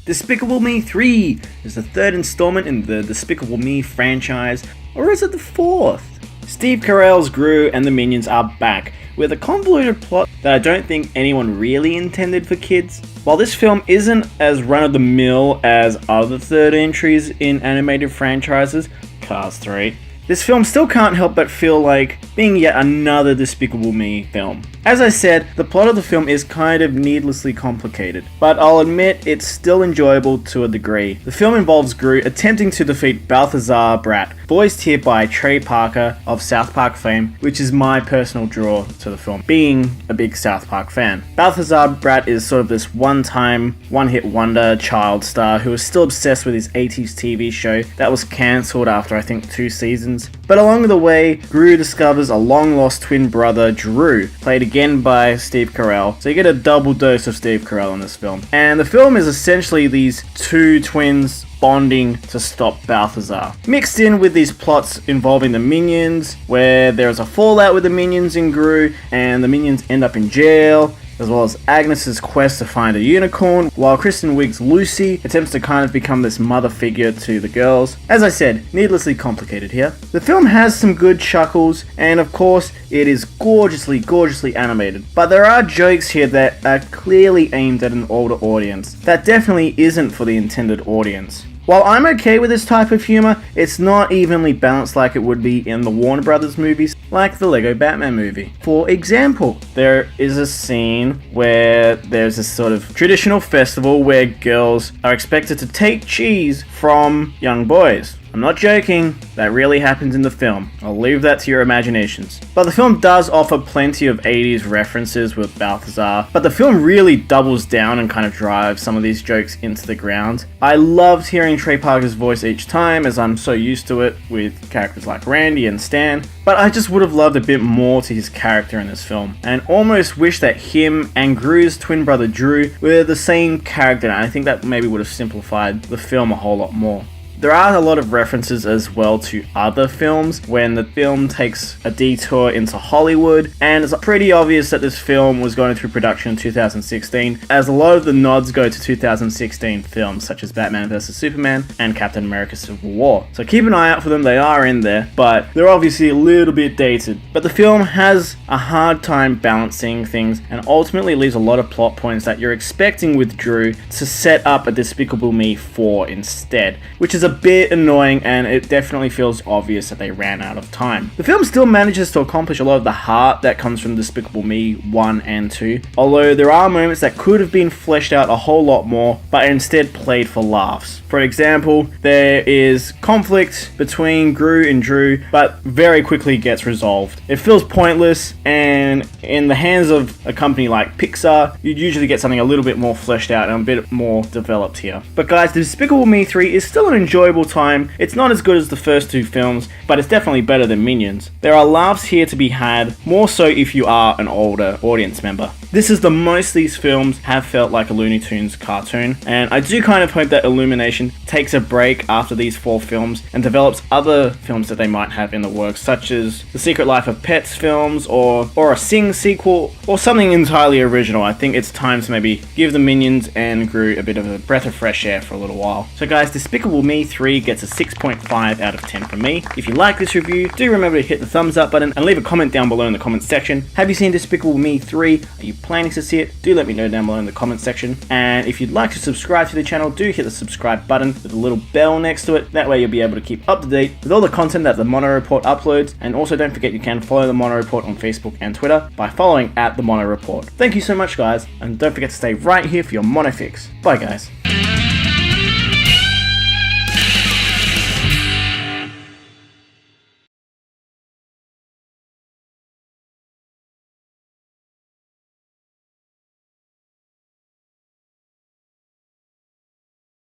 Despicable Me 3 is the third installment in the Despicable Me franchise, or is it the fourth? Steve Carell's Gru and the Minions are back, with a convoluted plot that I don't think anyone really intended for kids. While this film isn't as run-of-the-mill as other third entries in animated franchises, Cars 3, this film still can't help but feel like being yet another Despicable Me film. As I said, the plot of the film is kind of needlessly complicated, but I'll admit it's still enjoyable to a degree. The film involves Gru attempting to defeat Balthazar Brat, voiced here by Trey Parker of South Park fame, which is my personal draw to the film, being a big South Park fan. Balthazar Brat is sort of this one-time, one-hit wonder child star who is still obsessed with his 80s TV show that was cancelled after I think 2 seasons. But along the way, Gru discovers a long-lost twin brother, Drew, played again by Steve Carell, so you get a double dose of Steve Carell in this film. And the film is essentially these two twins bonding to stop Balthazar, mixed in with these plots involving the Minions, where there's a fallout with the Minions in Gru, and the Minions end up in jail, as well as Agnes's quest to find a unicorn, while Kristen Wiig's Lucy attempts to kind of become this mother figure to the girls. As I said, needlessly complicated here. The film has some good chuckles, and of course, it is gorgeously animated. But there are jokes here that are clearly aimed at an older audience. That definitely isn't for the intended audience. While I'm okay with this type of humor, it's not evenly balanced like it would be in the Warner Brothers movies, like the Lego Batman movie. For example, there is a scene where there's this sort of traditional festival where girls are expected to take cheese from young boys. I'm not joking, that really happens in the film. I'll leave that to your imaginations. But the film does offer plenty of 80s references with Balthazar, but the film really doubles down and kind of drives some of these jokes into the ground. I loved hearing Trey Parker's voice each time, as I'm so used to it with characters like Randy and Stan, but I just would have loved a bit more to his character in this film, and almost wish that him and Gru's twin brother Drew were the same character, and I think that maybe would have simplified the film a whole lot more. There are a lot of references as well to other films when the film takes a detour into Hollywood, and it's pretty obvious that this film was going through production in 2016, as a lot of the nods go to 2016 films such as Batman vs Superman and Captain America Civil War. So keep an eye out for them, they are in there, but they're obviously a little bit dated. But the film has a hard time balancing things and ultimately leaves a lot of plot points that you're expecting with Drew to set up a Despicable Me 4 instead, which is a bit annoying, and it definitely feels obvious that they ran out of time. The film still manages to accomplish a lot of the heart that comes from Despicable Me 1 and 2, although there are moments that could have been fleshed out a whole lot more, but instead played for laughs. For example, there is conflict between Gru and Drew, but very quickly gets resolved. It feels pointless, and in the hands of a company like Pixar, you'd usually get something a little bit more fleshed out and a bit more developed here. But guys, Despicable Me 3 is still an enjoyable time. It's not as good as the first 2 films, but it's definitely better than Minions. There are laughs here to be had, more so if you are an older audience member. This is the most these films have felt like a Looney Tunes cartoon, and I do kind of hope that Illumination takes a break after these 4 films and develops other films that they might have in the works, such as the Secret Life of Pets films, or a Sing sequel, or something entirely original. I think it's time to maybe give the Minions and Gru a bit of a breath of fresh air for a little while. So guys, Despicable Me 3 gets a 6.5 out of 10 from me. If you like this review, do remember to hit the thumbs up button and leave a comment down below in the comment section. Have you seen Despicable Me 3? Are you planning to see it? Do let me know down below in the comment section. And if you'd like to subscribe to the channel, do hit the subscribe button with a little bell next to it. That way you'll be able to keep up to date with all the content that the Mono Report uploads. And also don't forget you can follow the Mono Report on Facebook and Twitter by following @the Mono Report. Thank you so much guys, and don't forget to stay right here for your Mono Fix. Bye guys.